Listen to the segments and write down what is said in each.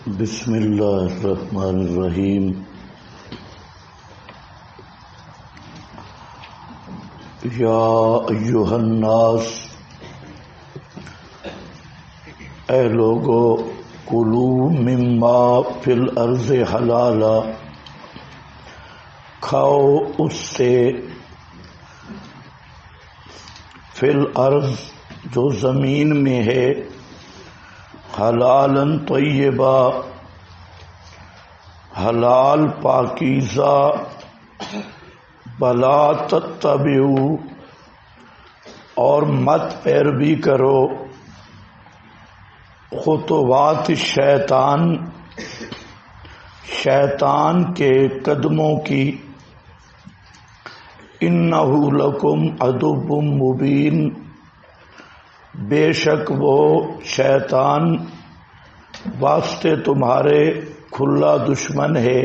بسم اللہ الرحمن الرحیم۔ یا ایہا الناس، اے لوگو، کلوا مما فی الارض حلالا، کھاؤ اس سے فی الارض جو زمین میں ہے، حلالا طیبا، حلال پاکیزہ، بلا تتبعوا، اور مت پیروی کرو خطوات شیطان، شیطان کے قدموں کی، انہ لکم عدو مبین، بے شک وہ شیطان واسطے تمہارے کھلا دشمن ہے۔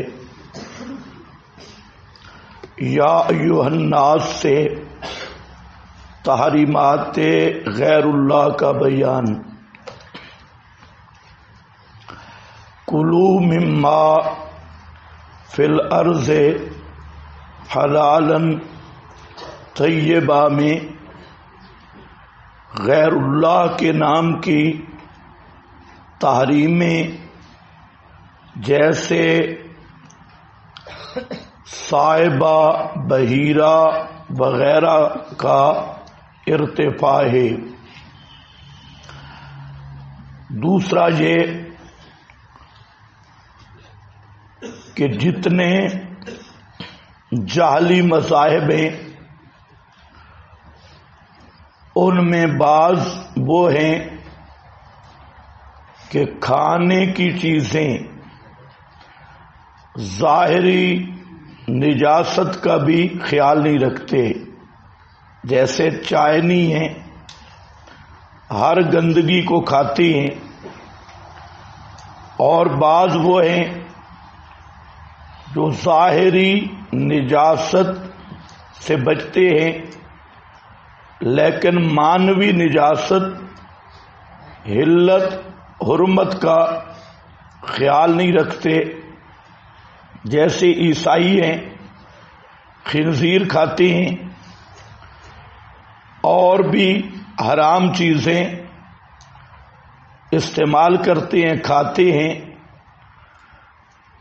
یا ایھا الناس سے تحریمات غیر اللہ کا بیان۔ کلوا مما فی الارض حلالا طیبا میں غیر اللہ کے نام کی تحریمیں، جیسے صائبہ، بحیرہ وغیرہ کا ارتفاع ہے۔ دوسرا یہ کہ جتنے جعلی مذاہب ہیں ان میں بعض وہ ہیں کہ کھانے کی چیزیں ظاہری نجاست کا بھی خیال نہیں رکھتے، جیسے چائنی ہیں، ہر گندگی کو کھاتی ہیں، اور بعض وہ ہیں جو ظاہری نجاست سے بچتے ہیں لیکن معنوی نجاست، حلت حرمت کا خیال نہیں رکھتے، جیسے عیسائی ہیں، خنزیر کھاتے ہیں اور بھی حرام چیزیں استعمال کرتے ہیں، کھاتے ہیں۔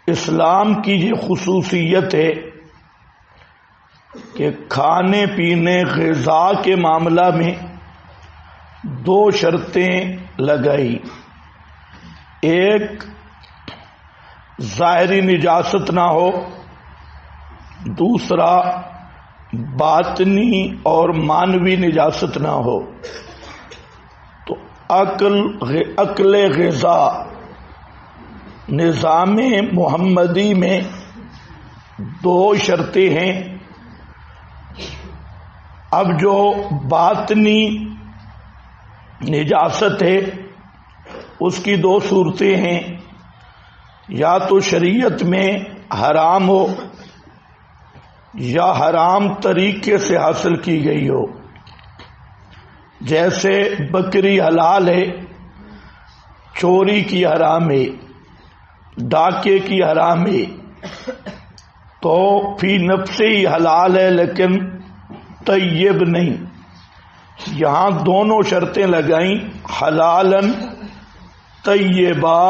اسلام کی یہ خصوصیت ہے کہ کھانے پینے غذا کے معاملہ میں دو شرطیں لگائی، ایک ظاہری نجاست نہ ہو، دوسرا باطنی اور معنوی نجاست نہ ہو۔ تو عقل غذا نظام محمدی میں دو شرطیں ہیں۔ اب جو باطنی نجاست ہے اس کی دو صورتیں ہیں، یا تو شریعت میں حرام ہو یا حرام طریقے سے حاصل کی گئی ہو، جیسے بکری حلال ہے، چوری کی حرام ہے، ڈاکے کی حرام ہے، تو فی نفس ہی حلال ہے لیکن طیب نہیں۔ یہاں دونوں شرطیں لگائیں، حلالا طیبا،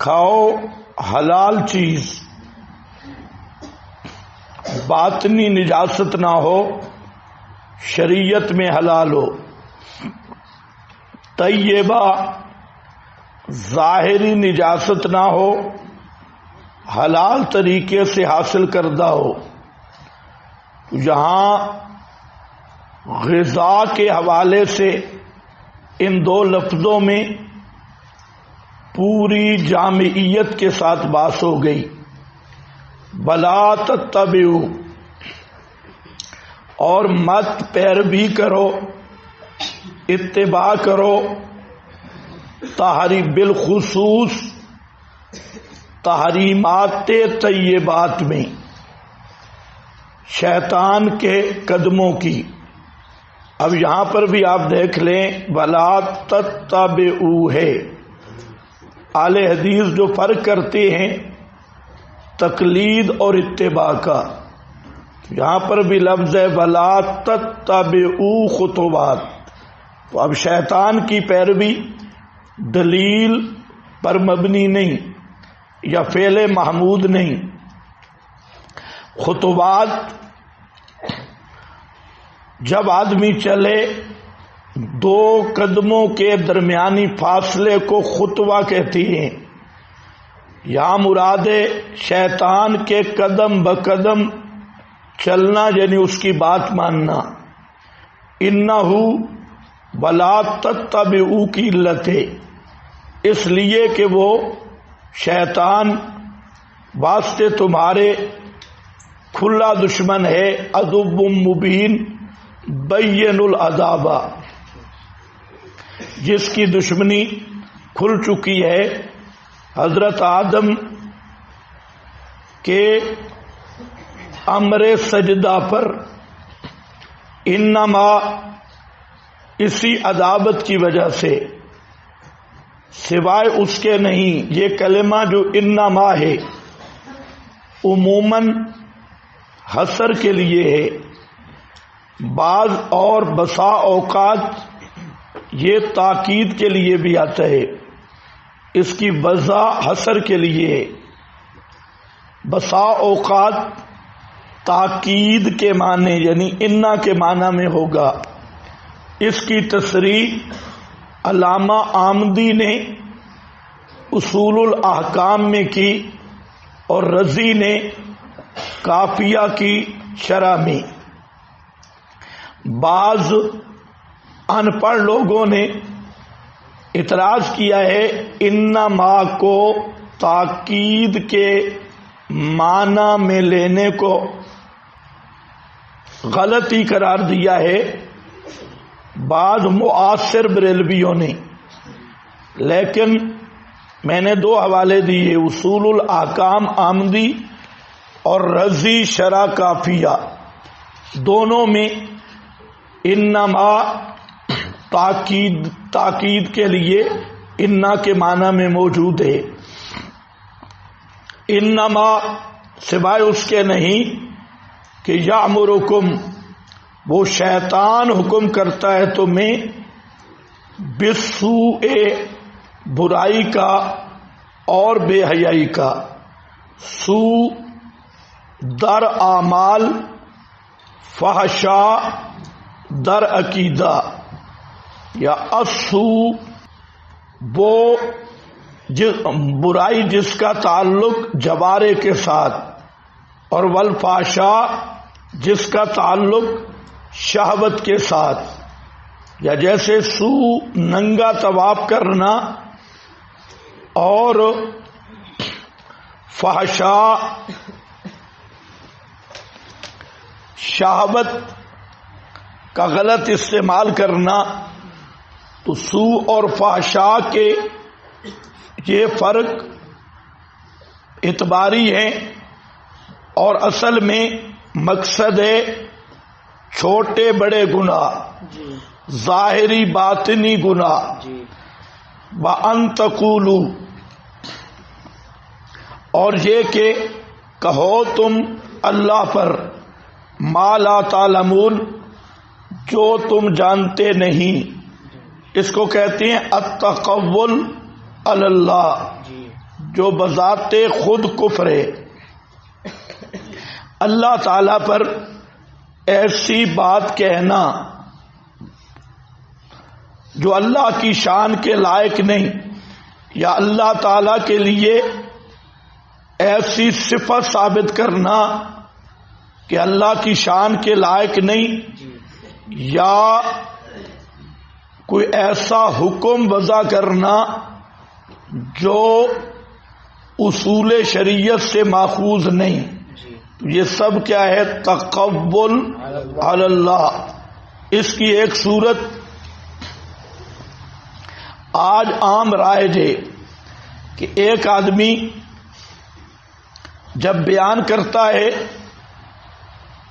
کھاؤ حلال چیز، باطنی نجاست نہ ہو، شریعت میں حلال ہو، طیبہ ظاہری نجاست نہ ہو، حلال طریقے سے حاصل کردہ ہو۔ یہاں غذا کے حوالے سے ان دو لفظوں میں پوری جامعیت کے ساتھ بات ہو گئی۔ بلا تتبعوا، اور مت پیروی کرو، اتباع کرو، بالخصوص تحریمات طیبات میں، شیطان کے قدموں کی۔ اب یہاں پر بھی آپ دیکھ لیں ولا تتبعوا ہے، اہل حدیث جو فرق کرتے ہیں تقلید اور اتباع کا، یہاں پر بھی لفظ ہے وَلَا تَتَّبِعُوا خُطُوَاتِ، تو اب شیطان کی پیروی دلیل پر مبنی نہیں یا فعل محمود نہیں، خطوات جب آدمی چلے دو قدموں کے درمیانی فاصلے کو خطوہ کہتی ہیں، یہاں مراد شیطان کے قدم بقدم چلنا یعنی اس کی بات ماننا۔ انہو ولا تتبعوا کی علت ہے، اس لیے کہ وہ شیطان واسطے تمہارے کھلا دشمن ہے، عدو مبین بین العذاب، جس کی دشمنی کھل چکی ہے۔ حضرت آدم کے امر سجدہ پر انما اسی عداوت کی وجہ سے، سوائے اس کے نہیں، یہ کلمہ جو انما ہے عموماً حصر کے لیے ہے، بعض اور بسا اوقات یہ تاکید کے لیے بھی آتا ہے، اس کی وضع حصر کے لیے ہے۔ بسا اوقات تاکید کے معنی یعنی انا کے معنی میں ہوگا۔ اس کی تصریح علامہ آمدی نے اصول الاحکام میں کی اور رضی نے کافیہ کی شرح میں۔ بعض ان پڑھ لوگوں نے اعتراض کیا ہے انما کو تاکید کے معنی میں لینے کو غلطی قرار دیا ہے بعض معاصر بریلویوں نے، لیکن میں نے دو حوالے دیے، اصول الاحکام آمدی اور رضی شرح کافیہ، دونوں میں انما تاکید کے لیے انا کے معنی میں موجود ہے۔ انما سوائے اس کے نہیں کہ یامرکم، وہ شیطان حکم کرتا ہے تمہیں بالسوء، برائی کا اور بے حیائی کا، سوء در اعمال، فحشاء در عقیدہ، یا السوء وہ برائی جس کا تعلق جوارے کے ساتھ، اور والفحشاء جس کا تعلق شہوت کے ساتھ، یا جیسے سوء ننگا طواف کرنا اور فحشاء شہوت کا غلط استعمال کرنا، تو سوء اور فحشاء کے یہ فرق اعتباری ہے، اور اصل میں مقصد ہے چھوٹے بڑے گناہ، ظاہری باطنی گناہ، وَأَن تَقُولُوا، اور یہ کہ کہو تم اللہ پر ما لا تعلمون، جو تم جانتے نہیں، اس کو کہتے ہیں التقول علی اللہ، جو بذات خود کفر ہے۔ اللہ تعالی پر ایسی بات کہنا جو اللہ کی شان کے لائق نہیں، یا اللہ تعالی کے لیے ایسی صفت ثابت کرنا کہ اللہ کی شان کے لائق نہیں، یا کوئی ایسا حکم وضع کرنا جو اصول شریعت سے ماخوذ نہیں، یہ سب کیا ہے؟ تقول علی اللہ۔ اس کی ایک صورت آج عام رائج ہے کہ ایک آدمی جب بیان کرتا ہے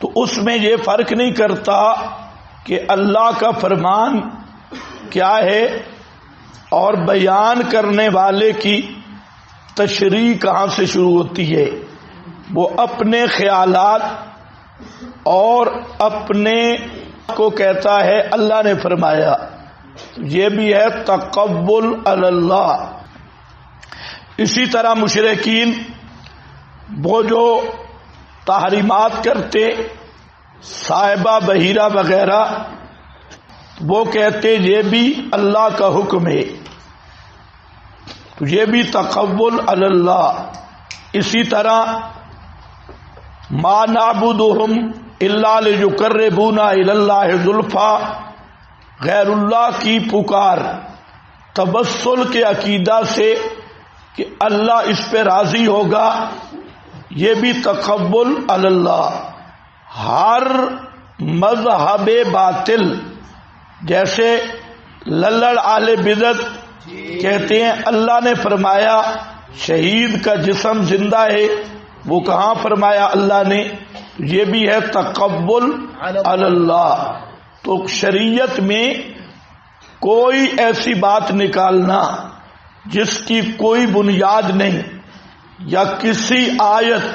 تو اس میں یہ فرق نہیں کرتا کہ اللہ کا فرمان کیا ہے اور بیان کرنے والے کی تشریح کہاں سے شروع ہوتی ہے؟ وہ اپنے خیالات اور اپنے کو کہتا ہے اللہ نے فرمایا، یہ بھی ہے تقبل علی اللہ۔ اسی طرح مشرکین وہ جو تحریمات کرتے، صاحبہ بحیرہ وغیرہ، وہ کہتے یہ بھی اللہ کا حکم ہے، یہ بھی تقبل علی اللہ۔ اسی طرح ما نعبدہم الا لیقربونا الی اللہ زلفیٰ، غیر اللہ کی پکار توسل کے عقیدہ سے کہ اللہ اس پہ راضی ہوگا، یہ بھی تقبل علی اللہ۔ ہر مذہب باطل جیسے للڑ آل بدعت کہتے ہیں اللہ نے فرمایا شہید کا جسم زندہ ہے، وہ کہاں فرمایا اللہ نے؟ یہ بھی ہے تقبل علی اللہ۔ تو شریعت میں کوئی ایسی بات نکالنا جس کی کوئی بنیاد نہیں، یا کسی آیت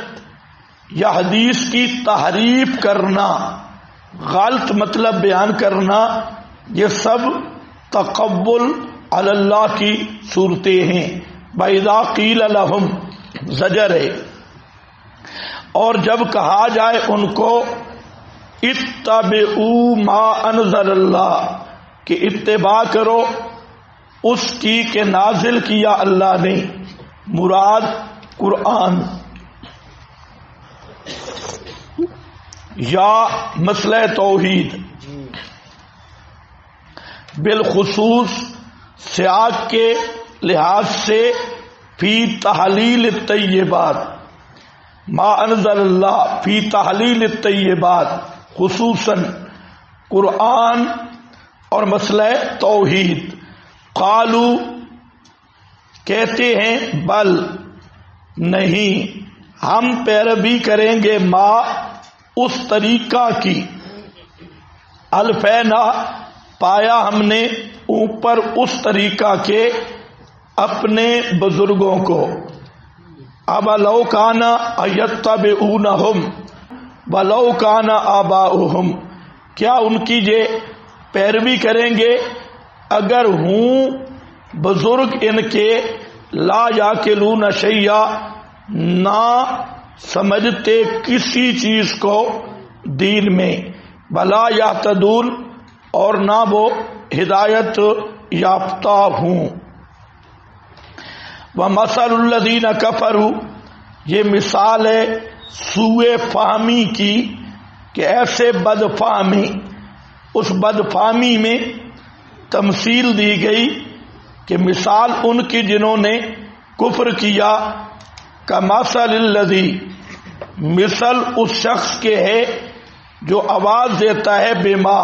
یا حدیث کی تحریف کرنا، غلط مطلب بیان کرنا، یہ سب تقبل علی اللہ کی صورتیں ہیں۔ وَإِذَا قِيلَ لَهُمْ زجر ہے، اور جب کہا جائے ان کو اتبعوا ما انزل اللہ، کہ اتباع کرو اس کی کہ نازل کیا اللہ نے، مراد قرآن یا مسئلہ توحید، بالخصوص سیاق کے لحاظ سے فی تحلیل الطیبات، ما انزل اللہ فی تحلیل الطیبات، خصوصاً قرآن اور مسئلہ توحید۔ قالو کہتے ہیں بل نہیں، ہم پیروی کریں گے ما اس طریقہ کی، الفینا پایا ہم نے اوپر اس طریقہ کے اپنے بزرگوں کو، اب لو کانا یتبعونہم ولو کانا آباؤہم، کیا ان کی یہ پیروی کریں گے اگر ہوں بزرگ ان کے لا یاکلون شیئا، نہ سمجھتے کسی چیز کو دین میں، ولا یہتدون اور نہ وہ ہدایت یافتہ ہوں۔ وَمَثَلُ الَّذِينَ كَفَرُوا، یہ مثال ہے سوء فہمی کی، کہ ایسے بد فہمی، اس بد فہمی میں تمثیل دی گئی کہ مثال ان کی جنہوں نے کفر کیا، کَمَثَلِ الَّذِي، مثل اس شخص کے ہے جو آواز دیتا ہے بما،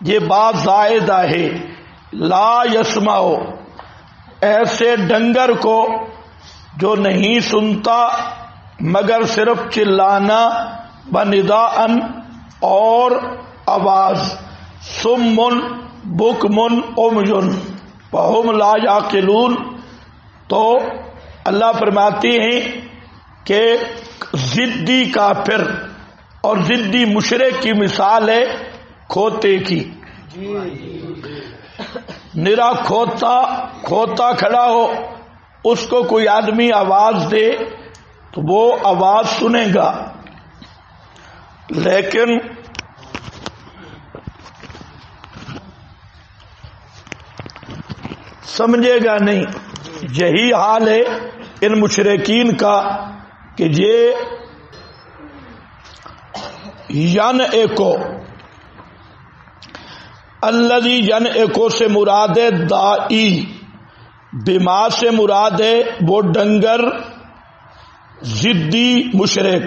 یہ بات زائدہ ہے، لا یسمع، ایسے ڈنگر کو جو نہیں سنتا مگر صرف چلانا، بنداءن اور آواز، سمن بکمن عمین فہم لا یعقلون۔ تو اللہ فرماتے ہیں کہ ضدی کافر اور ضدی مشرک کی مثال ہے کھوتے کی، نرا کھوتا کھڑا ہو، اس کو کوئی آدمی آواز دے تو وہ آواز سنے گا، لیکن سمجھے گا نہیں۔ یہی حال ہے ان مشرکین کا کہ یہ ینعقو، الذی ینعقو سے مراد ہے دائی، بما سے مراد ہے وہ ڈنگر ضدی مشرک،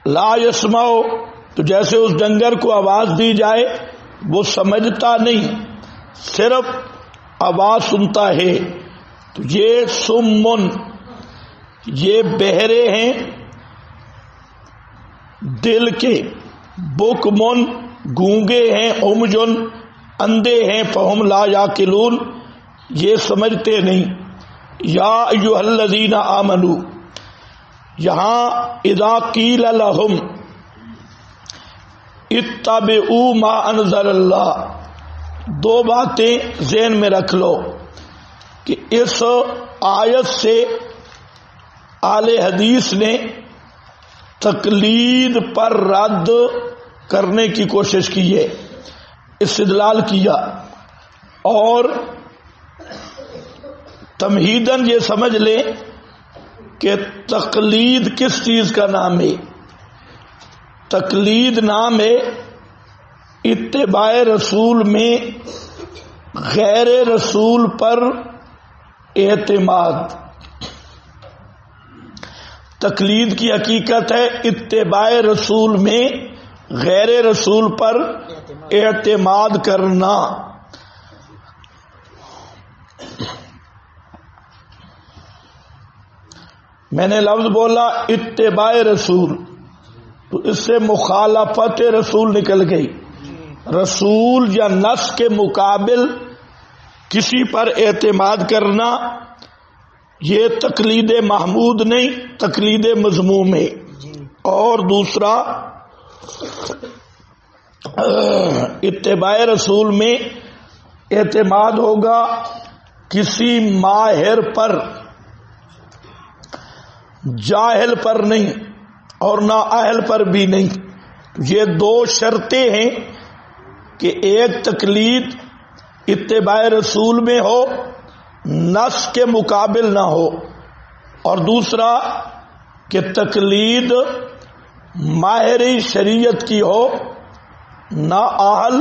لا یسمع، تو جیسے اس ڈنگر کو آواز دی جائے وہ سمجھتا نہیں، صرف آواز سنتا ہے۔ تو یہ سمن، یہ بہرے ہیں دل کے، بکمن گونگے ہیں، عمجن اندھے ہیں، فہم لا یعقلون یہ سمجھتے نہیں. یا ایھا الذین آمنوا، یہاں اذا قیل لہم اتبعوا ما انزل اللہ، دو باتیں ذہن میں رکھ لو کہ اس آیت سے اہل حدیث نے تقلید پر رد کرنے کی کوشش کی ہے، استدلال کیا، اور تمہیداً یہ سمجھ لیں کہ تقلید کس چیز کا نام ہے. تقلید نام ہے اتباع رسول میں غیر رسول پر اعتماد. تقلید کی حقیقت ہے اتباع رسول میں غیر رسول پر اعتماد کرنا. میں نے لفظ بولا اتباع رسول تو اس سے مخالفت رسول نکل گئی. رسول یا نص کے مقابل کسی پر اعتماد کرنا یہ تقلید محمود نہیں، تقلید مذموم ہے. اور دوسرا اتباع رسول میں اعتماد ہوگا کسی ماہر پر، جاہل پر نہیں اور نہ اہل پر بھی نہیں. یہ دو شرطیں ہیں کہ ایک تقلید اتباع رسول میں ہو، نص کے مقابل نہ ہو، اور دوسرا کہ تقلید ماہر شریعت کی ہو، نہ اہل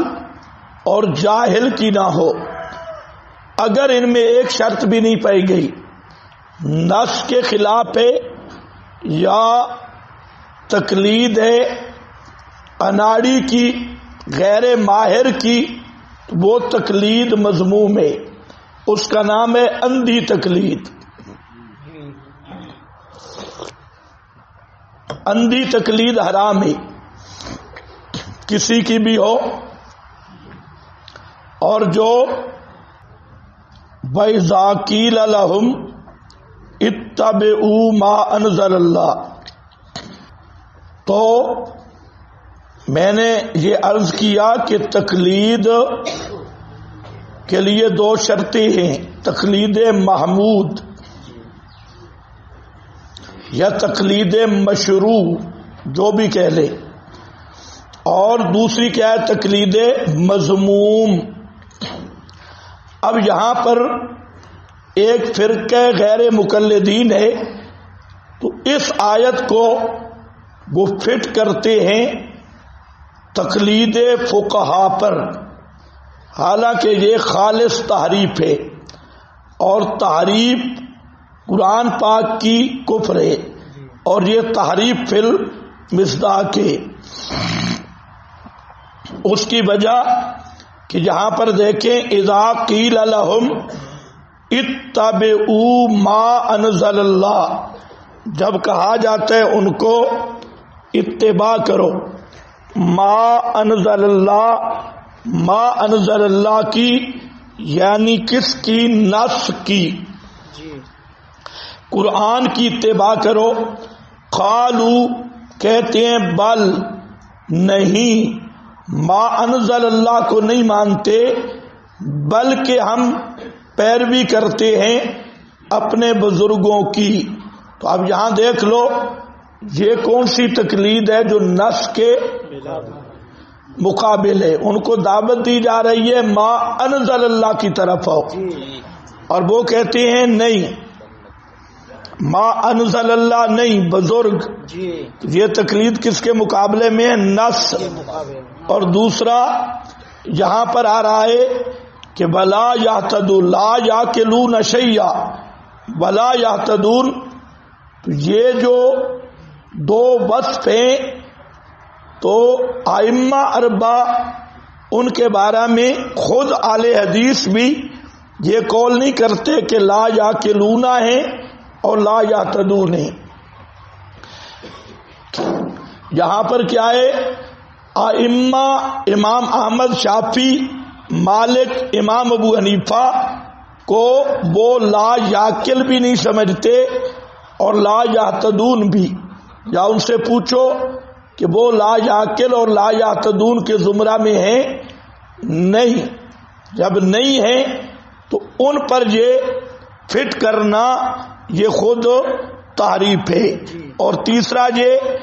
اور جاہل کی نہ ہو. اگر ان میں ایک شرط بھی نہیں پائی گئی، نص کے خلاف ہے یا تقلید ہے اناڑی کی غیر ماہر کی، وہ تقلید مذموم ہے، اس کا نام ہے اندھی تقلید. اندھی تقلید حرام ہے، کسی کی بھی ہو. اور جو وَإِذَا قِيلَ لَهُمْ اتَّبِعُوا مَا أَنزَلَ اللَّهُ، تو میں نے یہ عرض کیا کہ تقلید کے لیے دو شرطیں ہیں، تقلید محمود یا تقلید مشروع جو بھی کہہ لے، اور دوسری کیا ہے تقلید مذموم. اب یہاں پر ایک فرقہ غیر مقلدین ہے، تو اس آیت کو وہ فٹ کرتے ہیں تقلید فقہا پر، حالانکہ یہ خالص تحریف ہے، اور تحریف قرآن پاک کی کفر ہے، اور یہ تحریف فی المصداق ہے. اس کی وجہ کہ یہاں پر دیکھیں اذا قیل لہم اتبعوا ما انزل اللہ، جب کہا جاتا ہے ان کو اتباع کرو ما انزل اللہ، ما انزل اللہ کی یعنی کس کی؟ نص کی، قرآن کی اتباع کرو. قالو کہتے ہیں بل نہیں، ما انزل اللہ کو نہیں مانتے، بلکہ ہم پیروی کرتے ہیں اپنے بزرگوں کی. تو اب یہاں دیکھ لو یہ کون سی تقلید ہے جو نص کے مقابل ہے. ان کو دعوت دی جا رہی ہے ما انزل اللہ کی طرف ہو، اور وہ کہتے ہیں نہیں، ما انزل اللہ نہیں، بزرگ. یہ تقلید کس کے مقابلے میں ہے؟ نص. اور دوسرا یہاں پر آ رہا ہے کہ ولا یہتدون، لا یاکلون شیئا ولا یہتدون. یہ جو دو وصف ہیں تو ائمہ اربع ان کے بارے میں خود اہل حدیث بھی یہ قول نہیں کرتے کہ لا یاکلون ہے اور لا یہتدون ہے. یہاں پر کیا ہے؟ ائمہ امام احمد، شافعی، مالک، امام ابو حنیفہ کو وہ لا یاکل بھی نہیں سمجھتے اور لا یہتدون بھی، یا ان سے پوچھو کہ وہ لا یاکل اور لا یہتدون کے زمرہ میں ہیں؟ نہیں۔ جب نہیں ہیں تو ان پر یہ فٹ کرنا یہ خود تعریف ہے۔ اور تیسرا یہ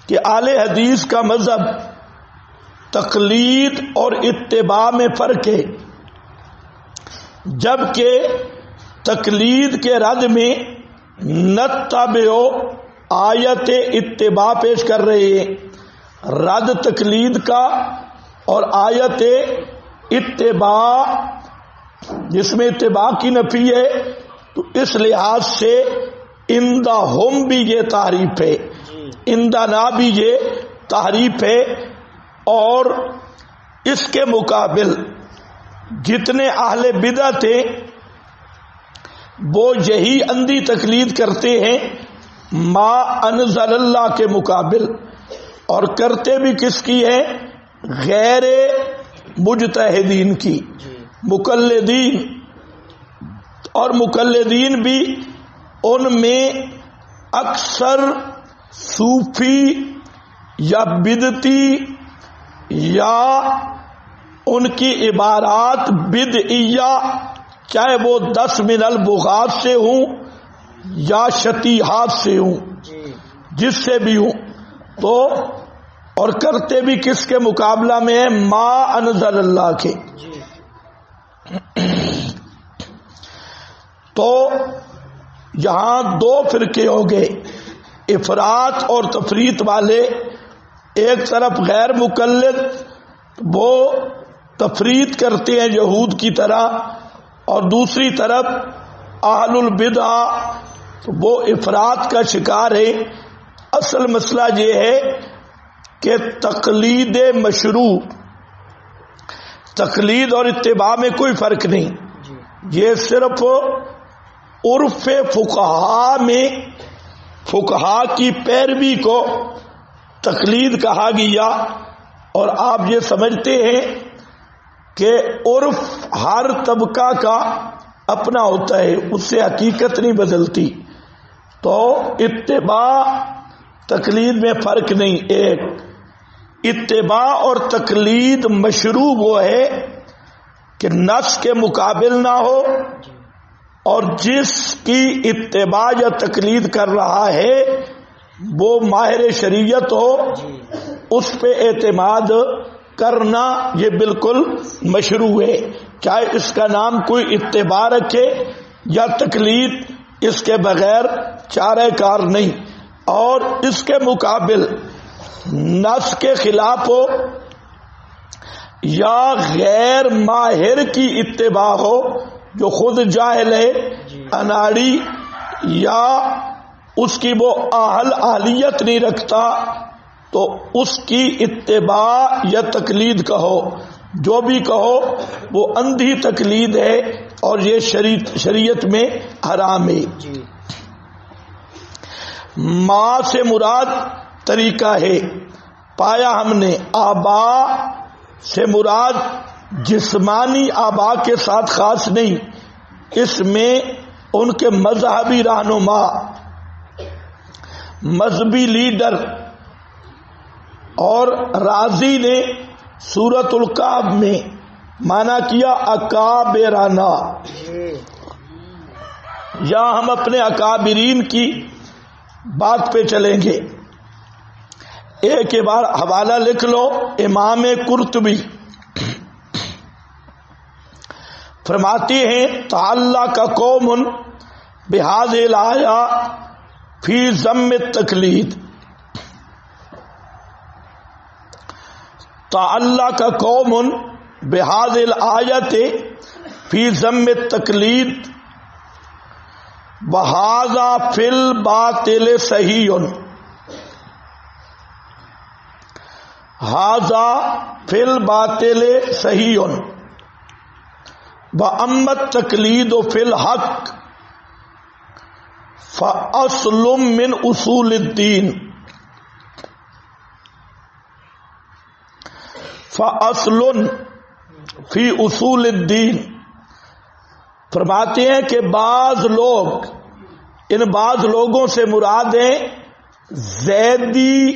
کہ اہل حدیث کا مذہب تقلید اور اتباع میں فرق ہے، جبکہ تقلید کے رد میں نتبع آیت اتباع پیش کر رہے ہیں، رد تقلید کا اور آیت اتباع جس میں اتباع کی نفی ہے، تو اس لحاظ سے اندہم بھی یہ تعریف ہے، اندنا بھی یہ تعریف ہے۔ اور اس کے مقابل جتنے اہل بدعت ہیں وہ یہی اندھی تقلید کرتے ہیں ما انزل اللہ کے مقابل، اور کرتے بھی کس کی ہے؟ غیر مجتہدین کی، مقلدین۔ اور مقلدین بھی ان میں اکثر صوفی یا بدعتی یا ان کی عبارات بدعیہ، چاہے وہ 10 من البغاث سے ہوں یا شتیحات سے ہوں، جس سے بھی ہوں، تو اور کرتے بھی کس کے مقابلہ میں ہے؟ ما انزل اللہ کے۔ تو یہاں دو فرقے ہو گئے، افراط اور تفریط والے۔ ایک طرف غیر مقلد وہ تفریط کرتے ہیں یہود کی طرح، اور دوسری طرف اہل البدع وہ افراط کا شکار ہے۔ اصل مسئلہ یہ ہے کہ تقلید مشروع، تقلید اور اتباع میں کوئی فرق نہیں، یہ صرف عرف فقہا میں فقہا کی پیروی کو تقلید کہا گیا۔ اور آپ یہ سمجھتے ہیں کہ عرف ہر طبقہ کا اپنا ہوتا ہے، اس سے حقیقت نہیں بدلتی، تو اتباع تقلید میں فرق نہیں۔ ایک اتباع اور تقلید مشروع وہ ہے کہ نص کے مقابل نہ ہو، اور جس کی اتباع یا تقلید کر رہا ہے وہ ماہر شریعت ہو، اس پہ اعتماد کرنا یہ بالکل مشروع ہے، چاہے اس کا نام کوئی اتباع رکھے یا تقلید، اس کے بغیر چارہ کار نہیں۔ اور اس کے مقابل نص کے خلاف ہو یا غیر ماہر کی اتباع ہو، جو خود جاہل ہے، اناڑی، یا اس کی وہ اہلیت نہیں رکھتا، تو اس کی اتباع یا تقلید کہو، جو بھی کہو وہ اندھی تقلید ہے، اور یہ شریعت میں حرام ہے۔ ما سے مراد طریقہ ہے، پایا ہم نے۔ آبا سے مراد جسمانی آبا کے ساتھ خاص نہیں، اس میں ان کے مذہبی رہنما، مذہبی لیڈر۔ اور رازی نے سورۃ الکہف میں مانا کیا اکابرانہ، یا ہم اپنے اکابرین کی بات پہ چلیں گے۔ ایک بار حوالہ لکھ لو، امام قرطبی فرماتے ہیں تعلق قوم بہذہ الآیہ فی ذم التقلید، تعلق قوم بہذہ الآیۃ فی ذم التقلید وہذا فی الباطل صحیح، ھذا فی الباطل صحیح وَأَمَّا التَّقْلِيدُ فِي الْحَقِّ فَأَصْلٌ مِّنْ أُصُولِ الدِّينِ، فَأَصْلٌ فِي أُصُولِ الدِّينِ فرماتے ہیں کہ بعض لوگ، ان بعض لوگوں سے مراد ہیں زیدی،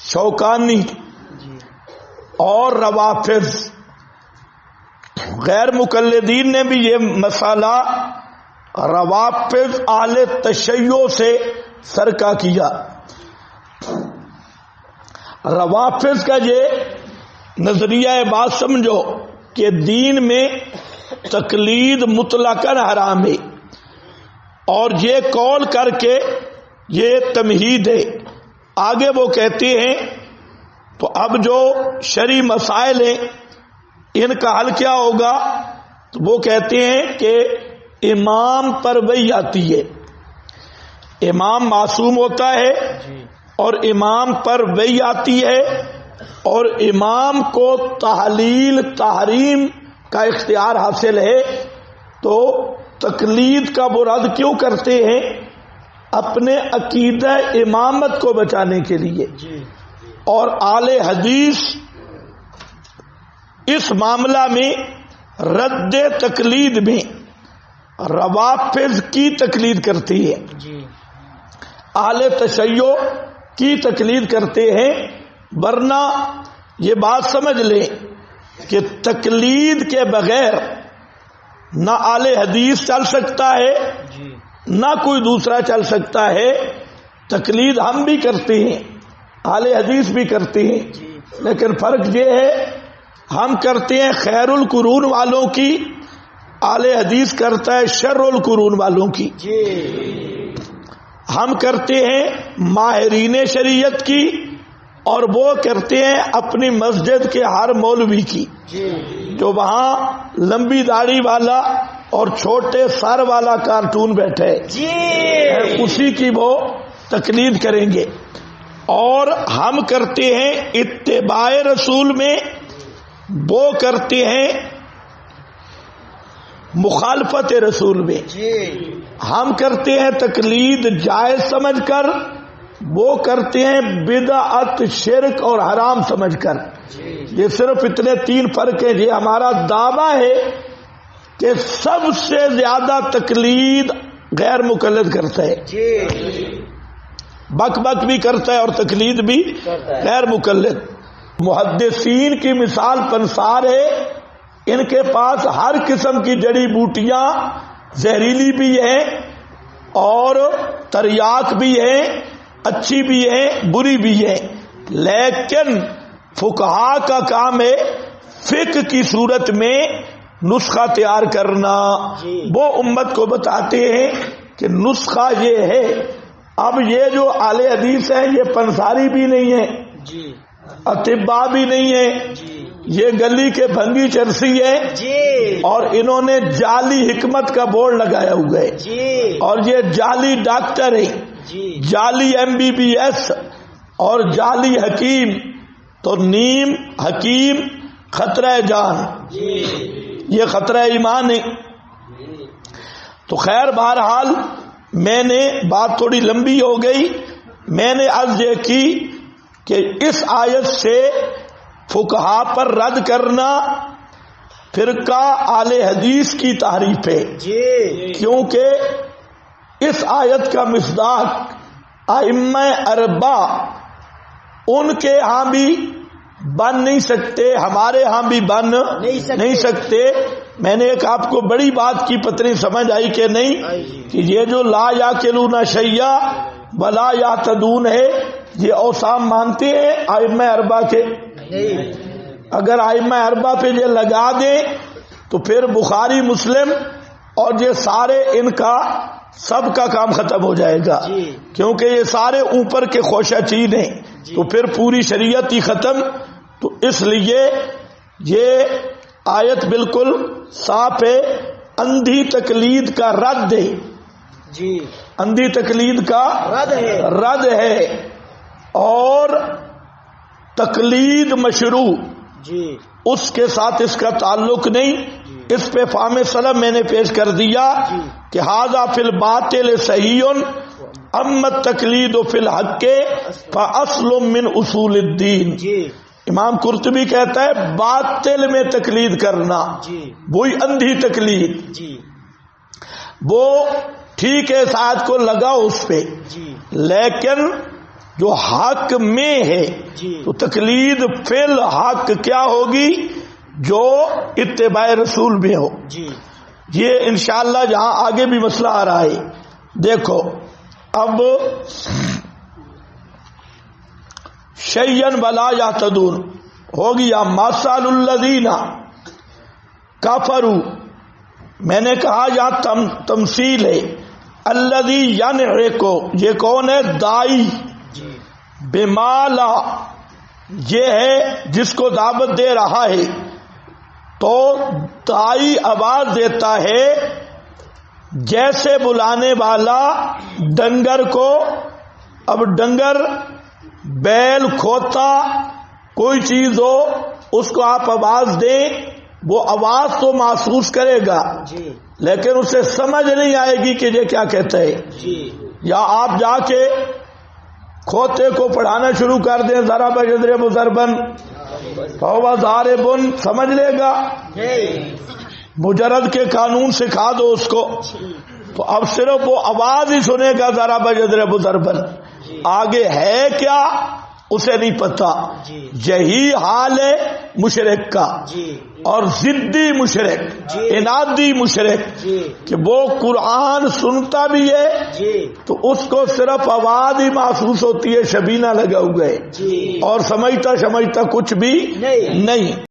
شوکانی اور روافض۔ غیر مقلدین نے بھی یہ مسئلہ روافض اہل تشیع سے سرکہ کیا۔ روافض کا یہ نظریہ بات سمجھو کہ دین میں تقلید مطلقاً حرام ہے، اور یہ قول کر کے یہ تمہید ہے۔ آگے وہ کہتے ہیں تو اب جو شرعی مسائل ہیں ان کا حل کیا ہوگا؟ تو وہ کہتے ہیں کہ امام پر وحی آتی ہے، امام معصوم ہوتا ہے اور امام پر وحی آتی ہے، اور امام کو تحلیل تحریم کا اختیار حاصل ہے، تو تقلید کا وہ رد کیوں کرتے ہیں؟ اپنے عقیدہ امامت کو بچانے کے لیے۔ اور اہل حدیث اس معاملہ میں رد تقلید میں روافض کی تقلید کرتی ہے، اہل تشیع کی تقلید کرتے ہیں۔ ورنہ یہ بات سمجھ لیں کہ تقلید کے بغیر نہ اہل حدیث چل سکتا ہے نہ کوئی دوسرا چل سکتا ہے۔ تقلید ہم بھی کرتے ہیں، اہل حدیث بھی کرتے ہیں، لیکن فرق یہ ہے ہم کرتے ہیں خیر القرون والوں کی، اہل حدیث کرتا ہے شر القرون والوں کی۔ ہم کرتے ہیں ماہرین شریعت کی، اور وہ کرتے ہیں اپنی مسجد کے ہر مولوی کی، جو وہاں لمبی داڑھی والا اور چھوٹے سر والا کارٹون بیٹھے اسی کی وہ تقلید کریں گے۔ اور ہم کرتے ہیں اتباع رسول میں، وہ کرتے ہیں مخالفت رسول میں۔ ہم کرتے ہیں تقلید جائز سمجھ کر، وہ کرتے ہیں بدعت شرک اور حرام سمجھ کر۔ یہ صرف اتنے تین فرق ہیں۔ یہ ہمارا دعویٰ ہے کہ سب سے زیادہ تقلید غیر مقلد کرتا ہے، بک بک بھی کرتا ہے اور تقلید بھی غیر مقلد۔ محدثین کی مثال پنسار ہے، ان کے پاس ہر قسم کی جڑی بوٹیاں زہریلی بھی ہیں اور تریاک بھی ہیں، اچھی بھی ہیں بری بھی ہیں، لیکن فقہا کا کام ہے فقہ کی صورت میں نسخہ تیار کرنا۔ وہ امت کو بتاتے ہیں کہ نسخہ یہ ہے۔ اب یہ جو اہل حدیث ہیں یہ پنساری بھی نہیں ہے، اطباء بھی نہیں ہے، یہ گلی کے بھنگی چرسی ہے، اور انہوں نے جعلی حکمت کا بورڈ لگایا ہوا ہے، اور یہ جعلی ڈاکٹر ہیں، جعلی MBBS اور جعلی حکیم۔ تو نیم حکیم خطرہ جان، یہ خطرہ ایمان ہے۔ تو خیر بہرحال میں نے بات تھوڑی لمبی ہو گئی، میں نے عرض یہ کی کہ اس آیت سے فقہا پر رد کرنا فرقہ اہل حدیث کی تعریف ہے، کیونکہ اس آیت کا مصداق ائمہ اربعہ ان کے ہاں بھی بن نہیں سکتے، ہمارے ہاں بھی بن نہیں سکتے۔ میں نے ایک آپ کو بڑی بات کی پتنی سمجھ آئی کہ نہیں، کہ یہ جو لا یاکلون شیئا ولا یہتدون ہے، یہ اوصاف مانتے ہیں ائمہ اربعہ کے؟ اگر ائمہ اربعہ پہ یہ لگا دیں تو پھر بخاری مسلم اور یہ سارے ان کا سب کا کام ختم ہو جائے گا، کیونکہ یہ سارے اوپر کے خوشہ چین ہیں، تو پھر پوری شریعت ہی ختم۔ تو اس لیے یہ آیت بالکل صاف ہے، اندھی تقلید کا رد ہے، اندھی تقلید کا رد ہے، اور تقلید مشروع اس کے ساتھ اس کا تعلق نہیں۔ اس پہ فہم سلف میں نے پیش کر دیا کہ ھذا فی الباطل صحیح اما التقلید فی الحق فاصل من اصول الدین۔ امام قرطبی کہتا ہے باطل میں تقلید کرنا جی وہی اندھی تقلید، جی وہ ٹھیک ہے ساتھ کو لگا اس پہ، جی لیکن جو حق میں ہے جی تو تقلید فی الحق کیا ہوگی؟ جو اتباع رسول میں ہو۔ جی یہ انشاءاللہ جہاں آگے بھی مسئلہ آ رہا ہے، دیکھو اب شیئن ولا یہتدون ہو گیا، مثل الذین کفروا، میں نے کہا یہاں تمثیل ہے، الذی ینعق، یہ کون ہے؟ دائی، جی بما لا، یہ ہے جس کو دعوت دے رہا ہے، تو دائی آواز دیتا ہے جیسے بلانے والا ڈنگر کو۔ اب ڈنگر بیل کھوتا کوئی چیز ہو اس کو آپ آواز دیں، وہ آواز تو محسوس کرے گا جی لیکن اسے سمجھ نہیں آئے گی کہ یہ کیا کہتا ہے۔ جی یا آپ جا کے کھوتے کو پڑھانا شروع کر دیں، ذرا بجدر ضربن فہو ضاربن، سمجھ لے گا؟ مجرد کے قانون سکھا دو اس کو تو اب صرف وہ آواز ہی سنے گا، ذرا بجدر ضربن، آگے ہے کیا اسے نہیں پتا۔ جی یہی حال ہے مشرک کا، جی اور ضدی مشرک، جی انادی مشرک، جی کہ وہ قرآن سنتا بھی ہے جی تو اس کو صرف آواز ہی محسوس ہوتی ہے، شبینہ لگا ہوا ہے، جی اور سمجھتا کچھ بھی نہیں۔ نہیں۔